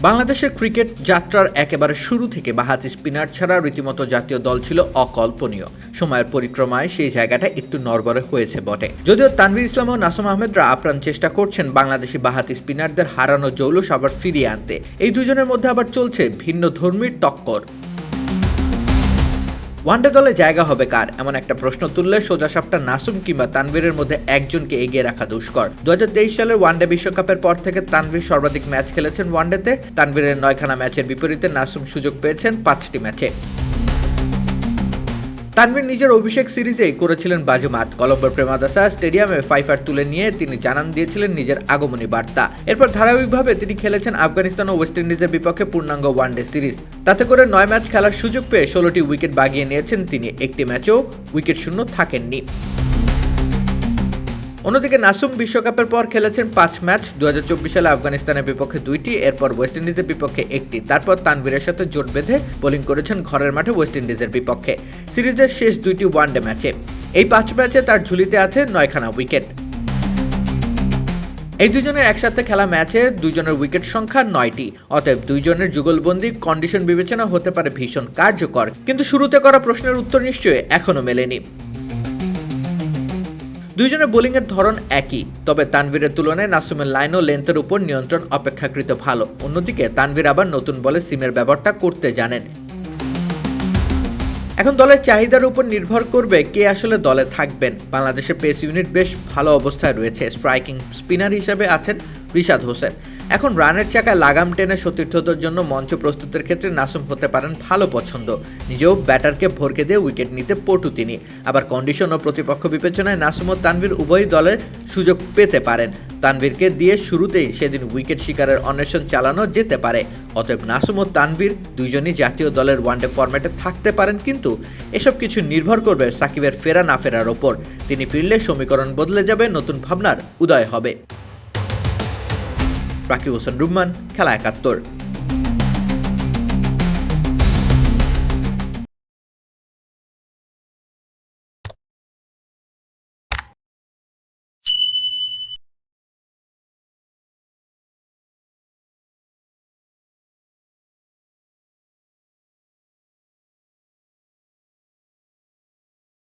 বাংলাদেশের ক্রিকেট যাত্রার একেবারে শুরু থেকে বাঁহাতি স্পিনার ছাড়া রীতিমতো জাতীয় দল ছিল অকল্পনীয়। সময়ের পরিক্রমায় সেই জায়গাটা একটু নড়বড়ে হয়েছে বটে। যদিও তানভীর ইসলাম ও নাসুম আহমেদরা আপ্রাণ চেষ্টা করছেন বাংলাদেশি বাঁহাতি স্পিনারদের হারানো জৌলুস আবার ফিরিয়ে আনতে। এই দুজনের মধ্যে আবার চলছে ভিন্ন ধর্মীর টক্কর। ওয়ানডে দলে জায়গা হবে কার, এমন একটা প্রশ্ন তুললে সোজাসাপটা নাসুম কিংবা তানভীরের মধ্যে একজনকে এগিয়ে রাখা দুষ্কর। 2023 সালের ওয়ানডে বিশ্বকাপের পর থেকে তানভীর সর্বাধিক ম্যাচ খেলেছেন ওয়ানডেতে। তানভীরের 9খানা ম্যাচের বিপরীতে নাসুম সুযোগ পেয়েছেন 5টি ম্যাচে। তানভীর নিজের অভিষেক সিরিজেই করেছিলেন বাজিমাত। কলম্বোর প্রেমাদাসা স্টেডিয়ামে ফাইফার তুলে নিয়ে তিনি জানান দিয়েছিলেন নিজের আগমনী বার্তা। এরপর ধারাবাহিকভাবে তিনি খেলেছেন আফগানিস্তান ও ওয়েস্ট ইন্ডিজের বিপক্ষে পূর্ণাঙ্গ ওয়ানডে সিরিজ। তাতে করে 9 ম্যাচ খেলার সুযোগ পেয়ে 16টি উইকেট বাগিয়ে নিয়েছেন তিনি। একটি ম্যাচেও উইকেট শূন্য থাকেননি। অন্যদিকে নাসুম বিশ্বকাপের পর খেলেছেন 5 ম্যাচ। 2024 সালে আফগানিস্তানের বিপক্ষে 2টি, এরপর ওয়েস্ট ইন্ডিজের বিপক্ষে 1টি। তারপর তানভীরের সাথে জোট বেঁধে বোলিং করেছেন ঘরের মাঠে ওয়েস্ট ইন্ডিজের বিপক্ষে সিরিজের শেষ 2টি ওয়ানডে ম্যাচে। এই 5 ম্যাচে তার ঝুলিতে আছে 9খানা উইকেট। এই দুজনের একসাথে খেলা ম্যাচে দুজনের উইকেট সংখ্যা 9টি। অতএব দুইজনের যুগলবন্দি কন্ডিশন বিবেচনা হতে পারে ভীষণ কার্যকর। কিন্তু শুরুতে করা প্রশ্নের উত্তর নিশ্চয়ই এখনো মেলেনি। দুইজনের বোলিংয়ের ধরন একই, তবে তানভীরের তুলনায় নাসুমের লাইন ও লেন্থের উপর নিয়ন্ত্রণ অপেক্ষাকৃত ভালো। অন্যদিকে তানভীর আবার নতুন বলে সিমের ব্যবহারটা করতে জানেন। এখন দলের চাহিদার উপর নির্ভর করবে কে আসলে দলে থাকবেন। বাংলাদেশের পেস ইউনিট বেশ ভালো অবস্থায় রয়েছে। স্ট্রাইকিং স্পিনার হিসেবে আছেন রিশাদ হোসেন। এখন রানের চাকায় লাগাম টেনে সতীর্থদের জন্য মঞ্চ প্রস্তুতের ক্ষেত্রে নাসুম হতে পারেন ভালো পছন্দ। নিজেও ব্যাটারকে ভরকে দিয়ে উইকেট নিতে পটু তিনি। আবার কন্ডিশন ও প্রতিপক্ষ বিবেচনায় নাসুম ও তানভীর উভয়ই দলের সুযোগ পেতে পারেন। তানভীরকে দিয়ে শুরুতেই সেদিন উইকেট শিকারের অন্বেষণ চালানো যেতে পারে। অতএব নাসুম ও তানভীর দুইজনই জাতীয় দলের ওয়ানডে ফরম্যাটে থাকতে পারেন, কিন্তু এসব কিছু নির্ভর করবে সাকিবের ফেরা না ফেরার ওপর। তিনি ফিরলে সমীকরণ বদলে যাবে, নতুন ভাবনার উদয় হবে। রাকিব হোসেন রুম্মান, খেলা 71।